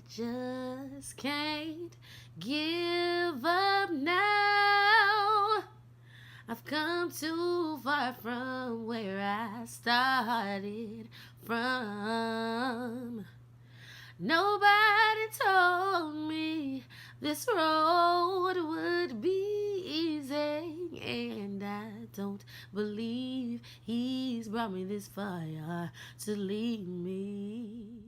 just can't give up now. I've come too far from where I started from. Nobody told me this road would be easy, and I don't believe he's brought me this far to leave me.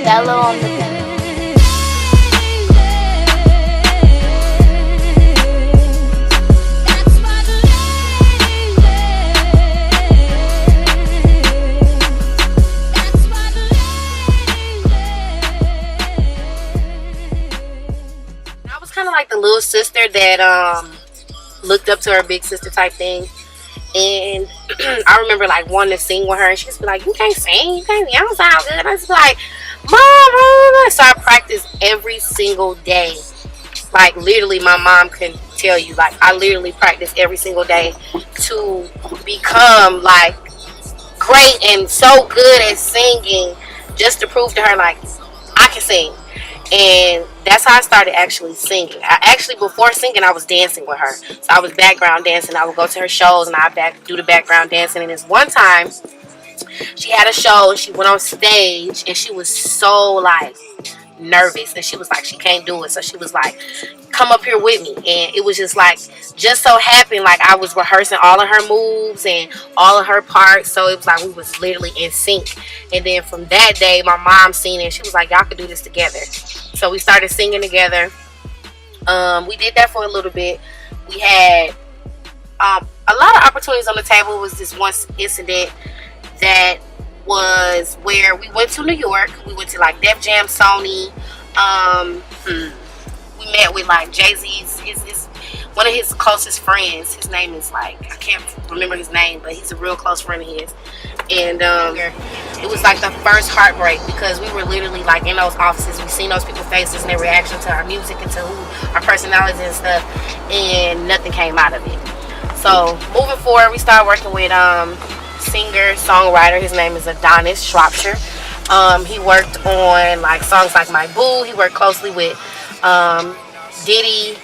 Bello on the beat. I was kind of like the little sister that looked up to her big sister type thing. And I remember like wanting to sing with her, and she just be like, "You can't sing, you don't sound good." I was like, "Mom," so I practiced every single day. Like literally, my mom can tell you, like I literally practice every single day to become like great and so good at singing, just to prove to her like I can sing. And that's how I started actually singing. Before singing, I was dancing with her. So I was background dancing. I would go to her shows and I'd do the background dancing. And this one time, she had a show and she went on stage and she was so like nervous. And she was like, she can't do it. So she was like, come up here with me. And it was just like, just so happened like I was rehearsing all of her moves and all of her parts. So it was like we was literally in sync. And then from that day, my mom seen it and she was like, y'all could do this together. So we started singing together. We did that for a little bit. We had a lot of opportunities on the table. It was this one incident that was where we went to New York. We went to like Def Jam, Sony. We met with like Jay-Z's, his one of his closest friends. His name is like, I can't remember his name, but he's a real close friend of his. And it was like the first heartbreak because we were literally like in those offices. We seen those people's faces and their reaction to our music and to who our personalities and stuff, and nothing came out of it. So moving forward, we started working with singer songwriter. His name is Adonis Shropshire. He worked on like songs like My Boo. He worked closely with Diddy.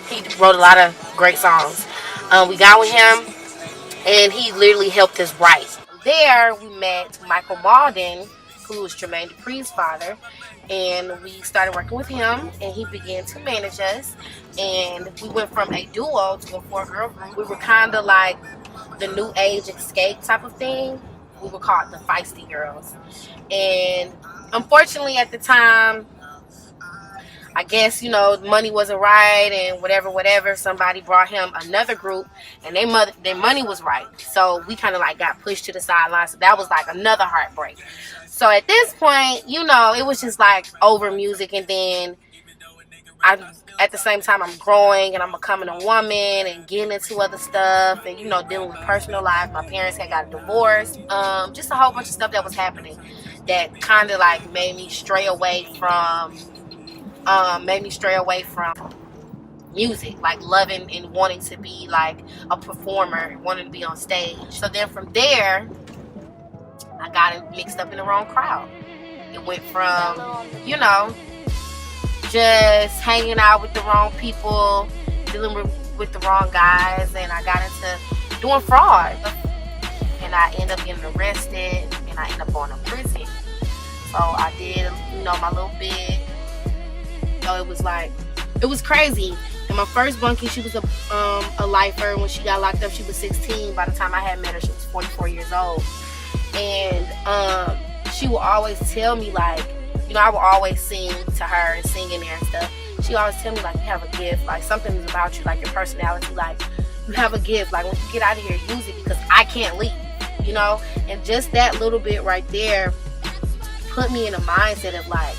He wrote a lot of great songs. We got with him and he literally helped us write. There we met Michael Malden, who was Jermaine Dupri's father, and we started working with him and he began to manage us, and we went from a duo to a 4-girl group. We were kind of like the new age escape type of thing. We were called the Feisty Girls. And unfortunately at the time, I guess, you know, money wasn't right and whatever. Somebody brought him another group and their money was right. So we kind of like got pushed to the sidelines. So that was like another heartbreak. So at this point, you know, it was just like over music. And then at the same time, I'm growing and I'm becoming a woman and getting into other stuff and, you know, dealing with personal life. My parents had got divorced. Just a whole bunch of stuff that was happening that kind of like made me stray away from music, like loving and wanting to be like a performer, wanting to be on stage. So then from there, I got mixed up in the wrong crowd. It went from, you know, just hanging out with the wrong people, dealing with the wrong guys, and I got into doing fraud. And I ended up getting arrested, and I ended up going to prison. So I did, you know, my little bit. So it was like, it was crazy. And my first bunkie, she was a lifer. When she got locked up, she was 16. By the time I had met her, she was 44 years old. And she would always tell me, like, you know, I would always sing to her and sing in there and stuff. She always tell me, like, you have a gift. Like, something is about you, like your personality. Like, you have a gift. Like, when you get out of here, use it because I can't leave, you know? And just that little bit right there put me in a mindset of, like,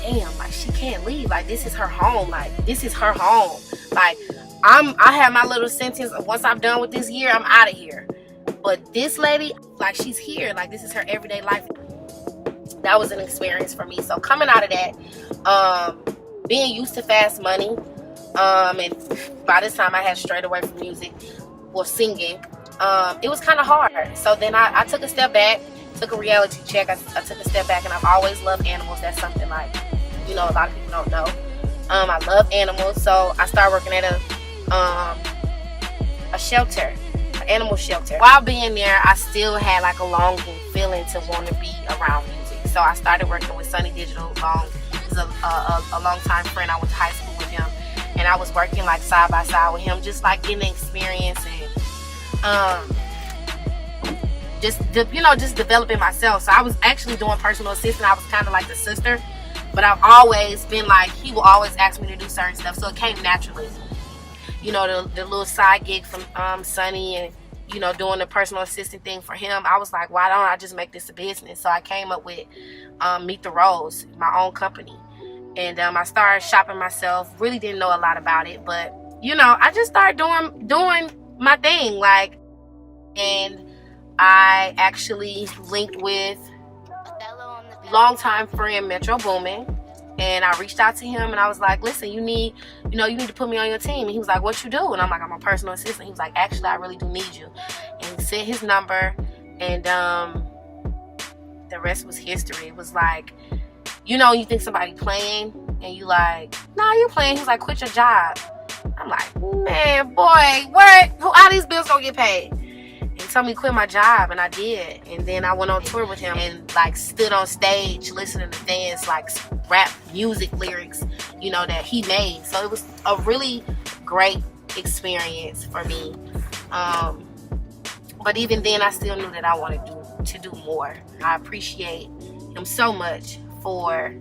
damn, like, she can't leave. Like, this is her home. Like, this is her home. Like, I have my little sentence of once I'm done with this year, I'm out of here. But this lady, like, she's here. Like, this is her everyday life. That was an experience for me. So coming out of that, being used to fast money, and by this time I had strayed away from music, well, singing, it was kind of hard. So then I took a step back, took a reality check. I took a step back, and I've always loved animals. That's something, like, you know, a lot of people don't know. I love animals, so I started working at a shelter, an animal shelter. While being there, I still had like a longing feeling to want to be around music. So I started working with Sunny Digital. He's a long time friend. I went to high school with him, and I was working like side by side with him, just like getting experience and just developing myself. So I was actually doing personal assistant. I was kind of like the sister, but I've always been like, he will always ask me to do certain stuff, so it came naturally. You know, the little side gig from Sunny, and, you know, doing the personal assistant thing for him. I was like, why don't I just make this a business? So I came up with Meet the Rose, my own company. And I started shopping myself. Really didn't know a lot about it, but, you know, I just started doing my thing. Like, and I actually linked with longtime friend Metro Boomin, and I reached out to him, and I was like, listen, you need to put me on your team. And he was like, what you do? And I'm like, I'm a personal assistant. He was like, actually, I really do need you. And he sent his number, and the rest was history. It was like, you know, you think somebody playing, and you like, nah, you playing. He's like, quit your job. I'm like, man, boy, what? How these bills gonna get paid? And he told me to quit my job, and I did. And then I went on tour with him and like stood on stage listening to fans like rap music lyrics, you know, that he made. So it was a really great experience for me. But even then, I still knew that I wanted to do more. I appreciate him so much for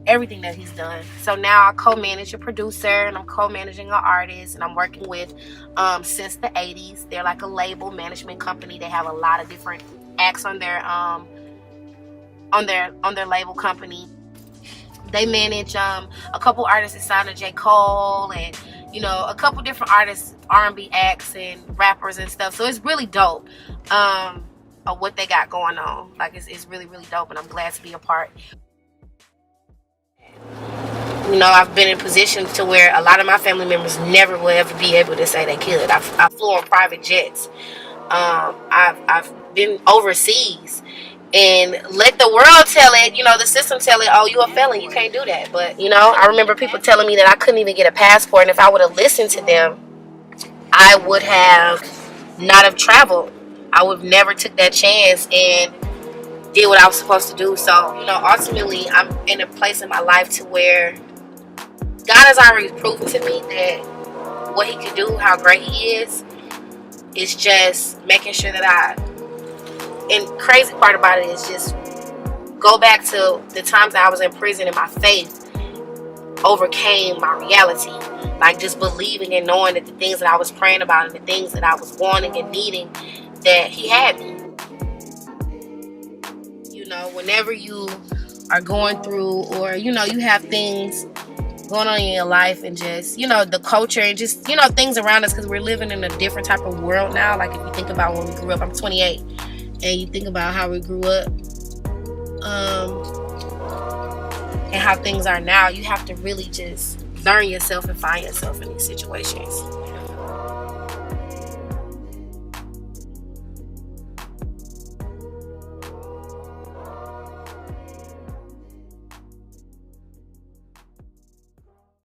everything that he's done. So now I co-manage a producer, and I'm co-managing an artist, and I'm working with Since the 80s. They're like a label management company. They have a lot of different acts on their label company. They manage a couple artists that signed to J. Cole, and, you know, a couple different artists, R&B acts and rappers and stuff. So it's really dope of what they got going on. Like, it's really, really dope, and I'm glad to be a part. You know, I've been in positions to where a lot of my family members never will ever be able to say they could. I flew on private jets. I've been overseas, and let the world tell it, you know, the system tell it, oh, you a felon, you can't do that. But, you know, I remember people telling me that I couldn't even get a passport, and if I would have listened to them, I would have not have traveled. I would have never took that chance and did what I was supposed to do. So, you know, ultimately, I'm in a place in my life to where God has already proven to me that what he can do, how great he is. It's just making sure that and crazy part about it is just go back to the times that I was in prison, and my faith overcame my reality. Like, just believing and knowing that the things that I was praying about and the things that I was wanting and needing, that he had me. You know, whenever you are going through, or, you know, you have things going on in your life, and just, you know, the culture and just, you know, things around us, because we're living in a different type of world now. Like, if you think about when we grew up, I'm 28, and you think about how we grew up, and how things are now, you have to really just learn yourself and find yourself in these situations.